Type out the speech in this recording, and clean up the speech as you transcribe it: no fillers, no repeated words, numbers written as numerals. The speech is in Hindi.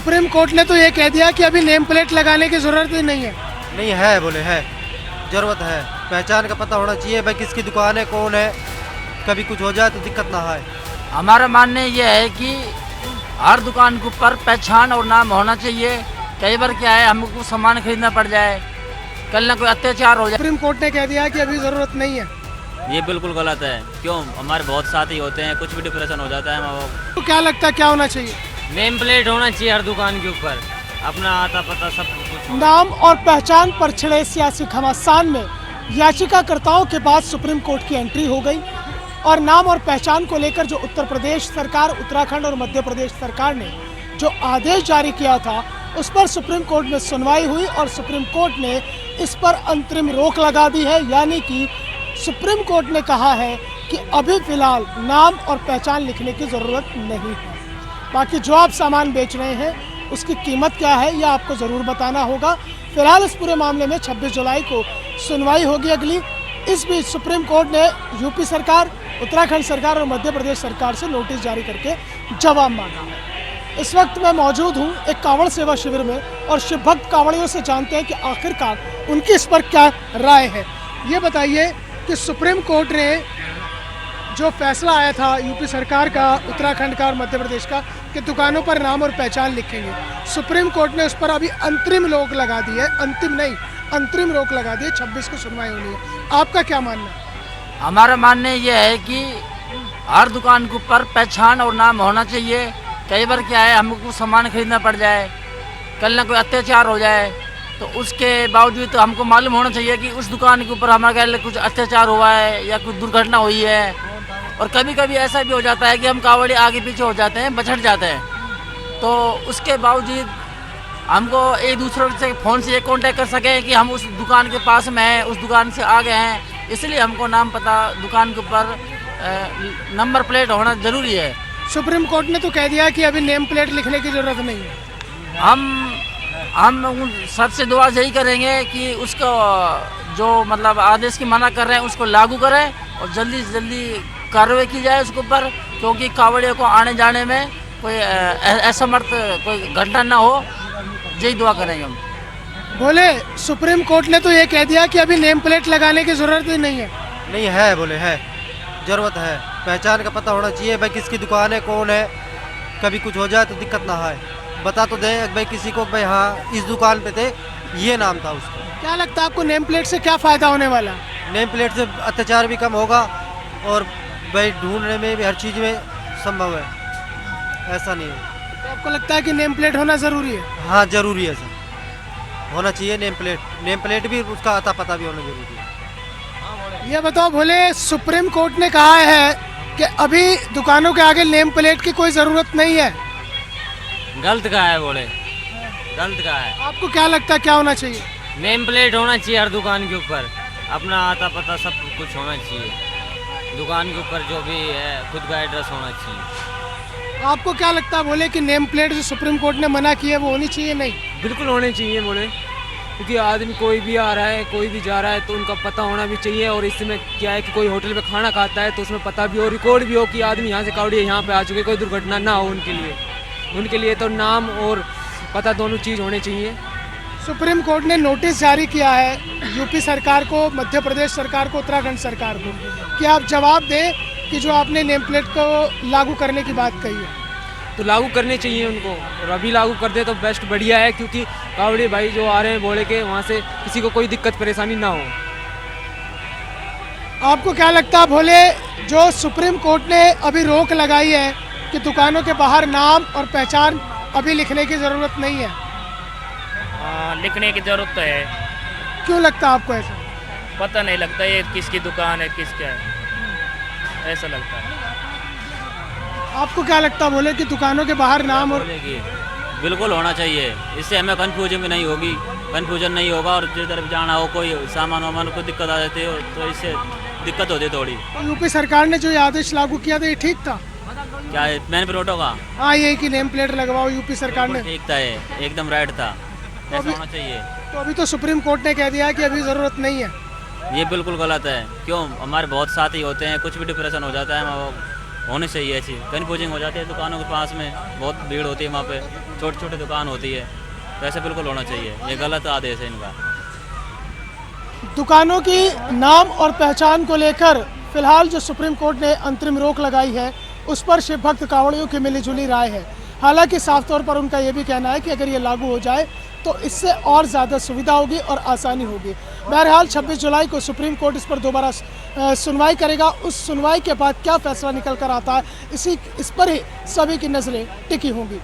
सुप्रीम कोर्ट ने तो ये कह दिया कि अभी नेम प्लेट लगाने की जरूरत ही नहीं है। नहीं है, बोले है, जरूरत है। पहचान का पता होना चाहिए भाई, किसकी दुकान है, कौन है, कभी कुछ हो जाए तो दिक्कत ना आए। हमारा मानना ये है कि हर दुकान के ऊपर पहचान और नाम होना चाहिए। कई बार क्या है, हमको सामान खरीदना पड़ जाए, कल ना कोई अत्याचार हो जाए। सुप्रीम कोर्ट ने कह दिया कि अभी जरूरत नहीं है। ये बिल्कुल गलत है। क्यों? हमारे बहुत साथी होते हैं, कुछ भी डिप्रेशन हो जाता है माँ बाप। तो क्या लगता है क्या होना चाहिए? नेम प्लेट होना चाहिए हर दुकान के ऊपर, अपना आता पता सब कुछ। नाम और पहचान पर छिड़े सियासी घमासान में याचिकाकर्ताओं के बाद सुप्रीम कोर्ट की एंट्री हो गई और नाम और पहचान को लेकर जो उत्तर प्रदेश सरकार, उत्तराखंड और मध्य प्रदेश सरकार ने जो आदेश जारी किया था उस पर सुप्रीम कोर्ट में सुनवाई हुई और सुप्रीम कोर्ट ने इस पर अंतरिम रोक लगा दी है। यानी कि सुप्रीम कोर्ट ने कहा है कि अभी फिलहाल नाम और पहचान लिखने की ज़रूरत नहीं है। बाकी जो आप सामान बेच रहे हैं उसकी कीमत क्या है यह आपको ज़रूर बताना होगा। फिलहाल इस पूरे मामले में 26 जुलाई को सुनवाई होगी अगली। इस बीच सुप्रीम कोर्ट ने यूपी सरकार, उत्तराखंड सरकार और मध्य प्रदेश सरकार से नोटिस जारी करके जवाब मांगा है। इस वक्त मैं मौजूद हूँ एक कांवड़ सेवा शिविर में और शिव भक्त कांवड़ियों से जानते हैं कि आखिरकार उनकी इस पर क्या राय है। ये बताइए कि सुप्रीम कोर्ट ने जो फैसला आया था यूपी सरकार का, उत्तराखंड का और मध्य प्रदेश का कि दुकानों पर नाम और पहचान लिखेंगे, सुप्रीम कोर्ट ने उस पर अभी अंतरिम रोक लगा दी है। अंतिम नहीं, अंतरिम रोक लगा दी है। 26 को सुनवाई होनी है। आपका क्या मानना है? हमारा मानना ये है कि हर दुकान के ऊपर पहचान और नाम होना चाहिए। कई बार क्या है, हमको सामान खरीदना पड़ जाए, कल ना कोई अत्याचार हो जाए, तो उसके बावजूद तो हमको मालूम होना चाहिए कि उस दुकान के ऊपर हमारे ख्याल कुछ अत्याचार हुआ है या कुछ दुर्घटना हुई है। और कभी कभी ऐसा भी हो जाता है कि हम कावड़ी आगे पीछे हो जाते हैं, बछड़ जाते हैं, तो उसके बावजूद हमको एक दूसरे से फ़ोन से ये कांटेक्ट कर सकें कि हम उस दुकान के पास में हैं, उस दुकान से आगे हैं। इसलिए हमको नाम पता, दुकान के ऊपर नंबर प्लेट होना ज़रूरी है। सुप्रीम कोर्ट ने तो कह दिया कि अभी नेम प्लेट लिखने की ज़रूरत नहीं है। हम उन सबसे दुआ यही करेंगे कि उसको जो मतलब आदेश की मना कर रहे हैं उसको लागू करें और जल्दी से जल्दी कार्रवाई की जाए उसके ऊपर, क्योंकि कावड़ियों को आने जाने में कोई असमर्थ कोई घटना ना हो, यही दुआ करेंगे हम। बोले सुप्रीम कोर्ट ने तो ये कह दिया कि अभी नेम प्लेट लगाने की ज़रूरत ही नहीं है। नहीं है, बोले है, जरूरत है। पहचान का पता होना चाहिए भाई, किसकी दुकान है, कौन है, कभी कुछ हो जाए तो दिक्कत ना आए। बता तो दें भाई किसी को, भाई हाँ इस दुकान पे थे, ये नाम था उसका। क्या लगता है आपको नेम प्लेट से क्या फ़ायदा होने वाला? नेम प्लेट से अत्याचार भी कम होगा और भाई ढूंढने में भी हर चीज़ में संभव है, ऐसा नहीं है। तो आपको लगता है कि नेम प्लेट होना ज़रूरी है? हाँ जरूरी है सर, होना चाहिए नेम प्लेट। नेम प्लेट भी उसका आता पता भी होना जरूरी है। ये बताओ भोले, सुप्रीम कोर्ट ने कहा है कि अभी दुकानों के आगे नेम प्लेट की कोई ज़रूरत नहीं है। गलत कहा है, बोले गलत कहा है। आपको क्या लगता है क्या होना चाहिए? नेम प्लेट होना चाहिए हर दुकान के ऊपर, अपना आता पता सब कुछ होना चाहिए। दुकान के ऊपर जो भी है खुद का एड्रेस होना चाहिए। आपको क्या लगता है बोले कि नेम प्लेट जो सुप्रीम कोर्ट ने मना की है वो होनी चाहिए? नहीं, बिल्कुल होने चाहिए बोले, क्योंकि आदमी कोई भी आ रहा है, कोई भी जा रहा है तो उनका पता होना भी चाहिए। और इसमें क्या है कि कोई होटल पे खाना खाता है तो उसमें पता भी हो, रिकॉर्ड भी हो कि आदमी यहाँ से कावड़ी यहाँ पे आ चुके, कोई दुर्घटना ना हो उनके लिए तो नाम और पता दोनों चीज़ होने चाहिए। सुप्रीम कोर्ट ने नोटिस जारी किया है यूपी सरकार को, मध्य प्रदेश सरकार को, उत्तराखंड सरकार को कि आप जवाब दें कि जो आपने नेम प्लेट को लागू करने की बात कही है तो लागू करने चाहिए उनको, और अभी लागू कर दे तो बेस्ट बढ़िया है, क्योंकि कावड़ी भाई जो आ रहे हैं बोले के वहाँ से किसी को कोई दिक्कत परेशानी ना हो। आपको क्या लगता है भोले, जो सुप्रीम कोर्ट ने अभी रोक लगाई है कि दुकानों के बाहर नाम और पहचान अभी लिखने की ज़रूरत नहीं है? लिखने की ज़रूरत तो है। क्यों लगता है आपको ऐसा? पता नहीं लगता ये किसकी दुकान है, किसका है, ऐसा लगता है। आपको क्या लगता है बोले कि दुकानों के बाहर नाम और बिल्कुल होना चाहिए, इससे हमें कंफ्यूजन भी नहीं होगी, कंफ्यूजन नहीं होगा। और जिस तरफ जाना हो, कोई सामान वामान को दिक्कत आ जाती हो तो इससे दिक्कत होती है थोड़ी। यूपी सरकार ने जो ये आदेश लागू किया था ये ठीक था? क्या मैन प्लेटों का? हाँ, ये कि नेम प्लेट लगवाओ, यूपी सरकार ने ठीक था, ये एकदम राइट था, तो ऐसा होना चाहिए। तो अभी तो सुप्रीम कोर्ट ने कह दिया कि अभी ज़रूरत नहीं है। ये बिल्कुल गलत है। क्यों? हमारे बहुत साथी होते हैं, कुछ भी डिप्रेशन हो जाता है माँ बाप, होनी चाहिए ऐसी। कन्फ्यूजिंग हो जाती है दुकानों के पास में, बहुत भीड़ होती है वहाँ पे, छोटी छोटी दुकान होती है, तो ऐसे बिल्कुल होना चाहिए। ये गलत आदेश है इनका। दुकानों की नाम और पहचान को लेकर फिलहाल जो सुप्रीम कोर्ट ने अंतरिम रोक लगाई है उस पर शिव भक्त कांवड़ियों की मिलीजुली राय है। हालांकि साफ तौर पर उनका यह भी कहना है कि अगर ये लागू हो जाए तो इससे और ज़्यादा सुविधा होगी और आसानी होगी। बहरहाल 26 जुलाई को सुप्रीम कोर्ट इस पर दोबारा सुनवाई करेगा। उस सुनवाई के बाद क्या फैसला निकल कर आता है इस पर ही सभी की नज़रें टिकी होंगी।